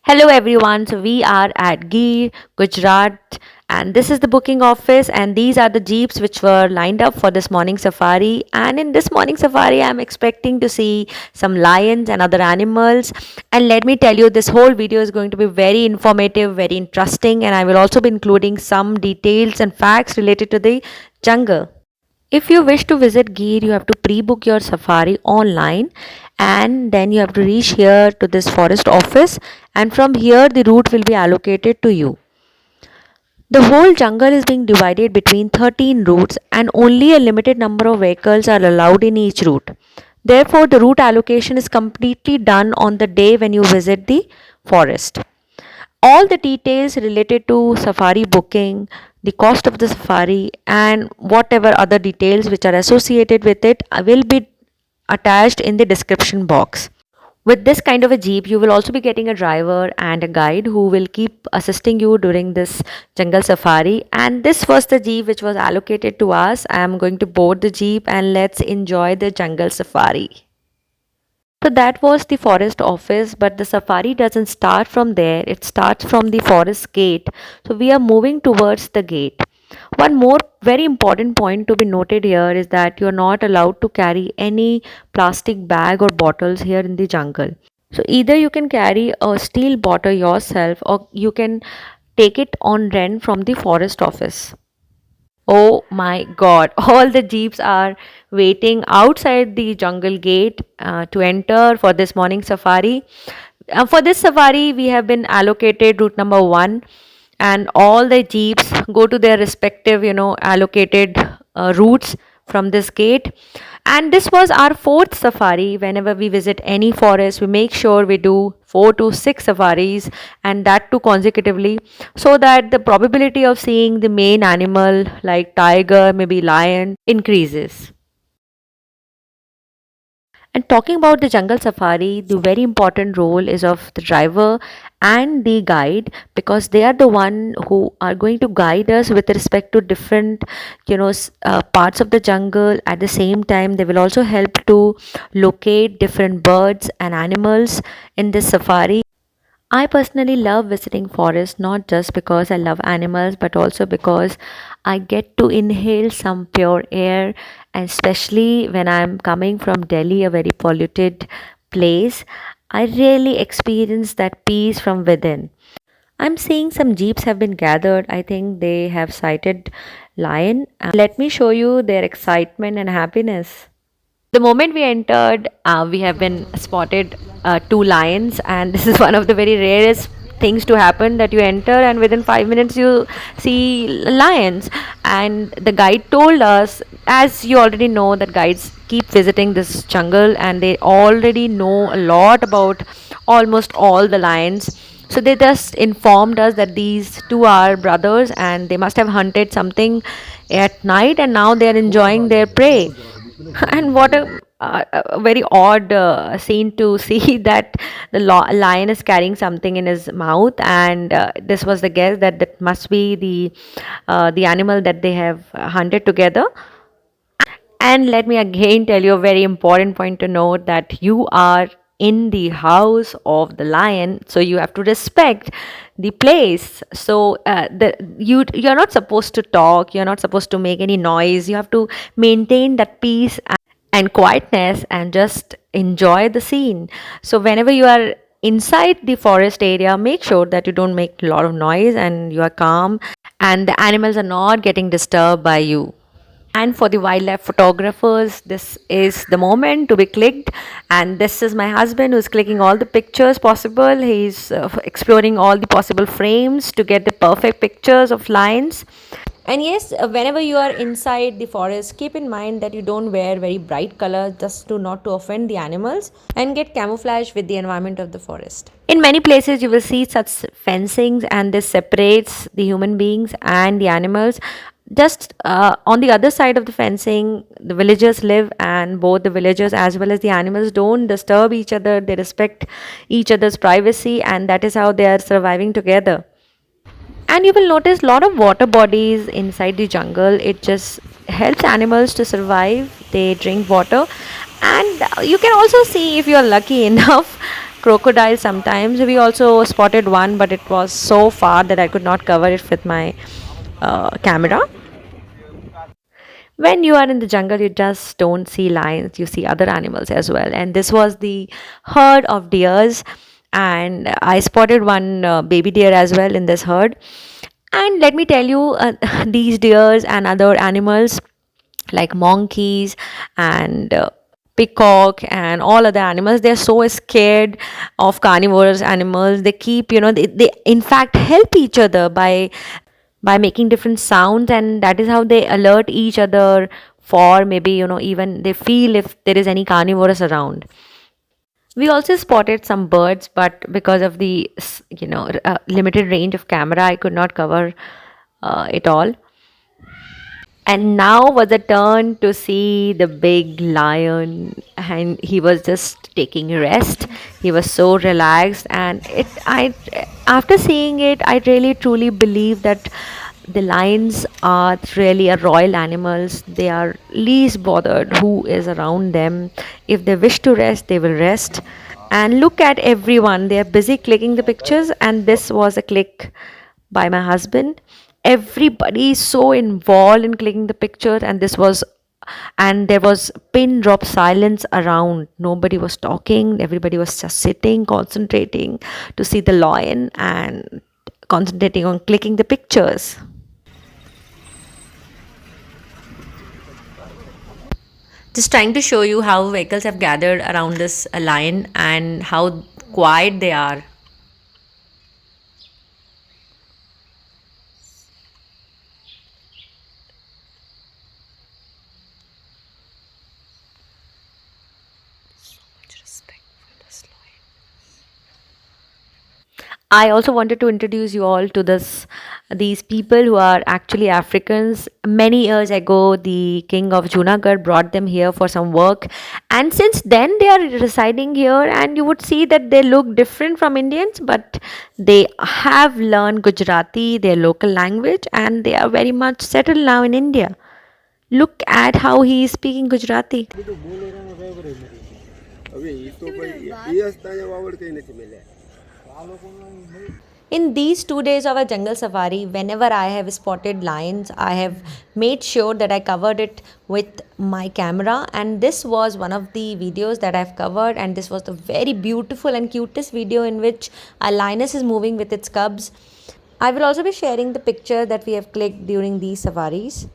Hello everyone. So we are at Gir, Gujarat, and this is the booking office. And these are the jeeps which were lined up for this morning safari. And in this morning safari, I'm expecting to see some lions and other animals. And let me tell you, this whole video is going to be very informative, very interesting, and I will also be including some details and facts related to the jungle. If you wish to visit Gir, you have to pre-book your safari online and then you have to reach here to this forest office, and from here the route will be allocated to you. The whole jungle is being divided between 13 routes and only a limited number of vehicles are allowed in each route. Therefore, the route allocation is completely done on the day when you visit the forest. All the details related to safari booking, the cost of the safari, and whatever other details which are associated with it will be attached in the description box. With this kind of a jeep, you will also be getting a driver and a guide who will keep assisting you during this jungle safari. And this was the jeep which was allocated to us. I am going to board the jeep and let's enjoy the jungle safari. So that was the forest office, but the safari doesn't start from there, it starts from the forest gate. So we are moving towards the gate. One more very important point to be noted here is that you are not allowed to carry any plastic bag or bottles here in the jungle. So either you can carry a steel bottle yourself or you can take it on rent from the forest office. Oh my god, all the jeeps are waiting outside the jungle gate to enter for this morning safari. For this safari, we have been allocated route number one, and all the jeeps go to their respective, allocated routes from this gate. And this was our fourth safari. Whenever we visit any forest, we make sure we do 4 to 6 safaris, and that too consecutively, so that the probability of seeing the main animal like tiger, maybe lion, increases. And talking about the jungle safari, the very important role is of the driver and the guide, because they are the one who are going to guide us with respect to different, parts of the jungle. At the same time, they will also help to locate different birds and animals in this safari. I personally love visiting forests not just because I love animals but also because I get to inhale some pure air, and especially when I'm coming from Delhi, a very polluted place, I really experience that peace from within. I'm seeing some jeeps have been gathered. I think they have sighted lion. Let me show you their excitement and happiness. The moment we entered, we have been spotted 2 lions, and this is one of the very rarest things to happen, that you enter and within 5 minutes you see lions. And the guide told us, as you already know, that guides keep visiting this jungle and they already know a lot about almost all the lions. So they just informed us that these two are brothers and they must have hunted something at night and now they are enjoying their prey. And what a very odd scene to see that the lion is carrying something in his mouth, and this was the guess that that must be the animal that they have hunted together. And let me again tell you a very important point to note, that you are in the house of the lion, so you have to respect the place. So you're not supposed to talk, you're not supposed to make any noise, you have to maintain that peace and quietness and just enjoy the scene. So whenever you are inside the forest area, make sure that you don't make a lot of noise and you are calm and the animals are not getting disturbed by you. And for the wildlife photographers, this is the moment to be clicked. And this is my husband who's clicking all the pictures possible. He's exploring all the possible frames to get the perfect pictures of lions. And yes, whenever you are inside the forest, keep in mind that you don't wear very bright colors just to not to offend the animals and get camouflage with the environment of the forest. In many places, you will see such fencings, and this separates the human beings and the animals. Just on the other side of the fencing, the villagers live, and both the villagers as well as the animals don't disturb each other. They respect each other's privacy, and that is how they are surviving together. And you will notice a lot of water bodies inside the jungle. It just helps animals to survive. They drink water, and you can also see, if you are lucky enough, crocodile sometimes. We also spotted one, but it was so far that I could not cover it with my camera. When you are in the jungle, you just don't see lions, you see other animals as well. And this was the herd of deers, and I spotted one baby deer as well in this herd. And let me tell you, these deers and other animals like monkeys and peacock and all other animals, they're so scared of carnivorous animals. They keep, they in fact help each other by making different sounds, and that is how they alert each other, for maybe, even they feel if there is any carnivorous around. We also spotted some birds, but because of the limited range of camera, I could not cover it all. And now was the turn to see the big lion, and he was just taking rest. He was so relaxed, and after seeing it, I really truly believe that the lions are really a royal animals. They are least bothered who is around them. If they wish to rest, they will rest. And look at everyone, they are busy clicking the pictures, and this was a click by my husband. Everybody is so involved in clicking the picture, and there was pin drop silence around. Nobody was talking, everybody was just sitting, concentrating to see the lion and concentrating on clicking the pictures. Just trying to show you how vehicles have gathered around this lion and how quiet they are. I also wanted to introduce you all to these people who are actually Africans. Many years ago, the king of Junagadh brought them here for some work, and since then they are residing here. And you would see that they look different from Indians, but they have learned Gujarati, their local language, and they are very much settled now in India. Look at how he is speaking Gujarati. In these 2 days of a jungle safari, whenever I have spotted lions, I have made sure that I covered it with my camera. And this was one of the videos that I've covered. And this was the very beautiful and cutest video in which a lioness is moving with its cubs. I will also be sharing the picture that we have clicked during these safaris.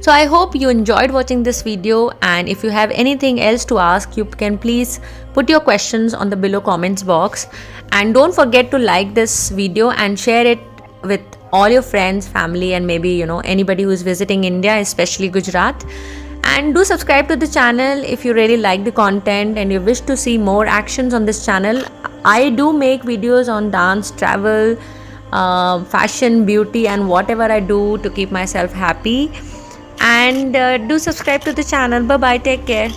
So I hope you enjoyed watching this video, and if you have anything else to ask, you can please put your questions on the below comments box. And don't forget to like this video and share it with all your friends, family, and maybe anybody who is visiting India, especially Gujarat. And do subscribe to the channel if you really like the content and you wish to see more actions on this channel. I do make videos on dance, travel, fashion, beauty, and whatever I do to keep myself happy. And do subscribe to the channel. Bye bye, take care.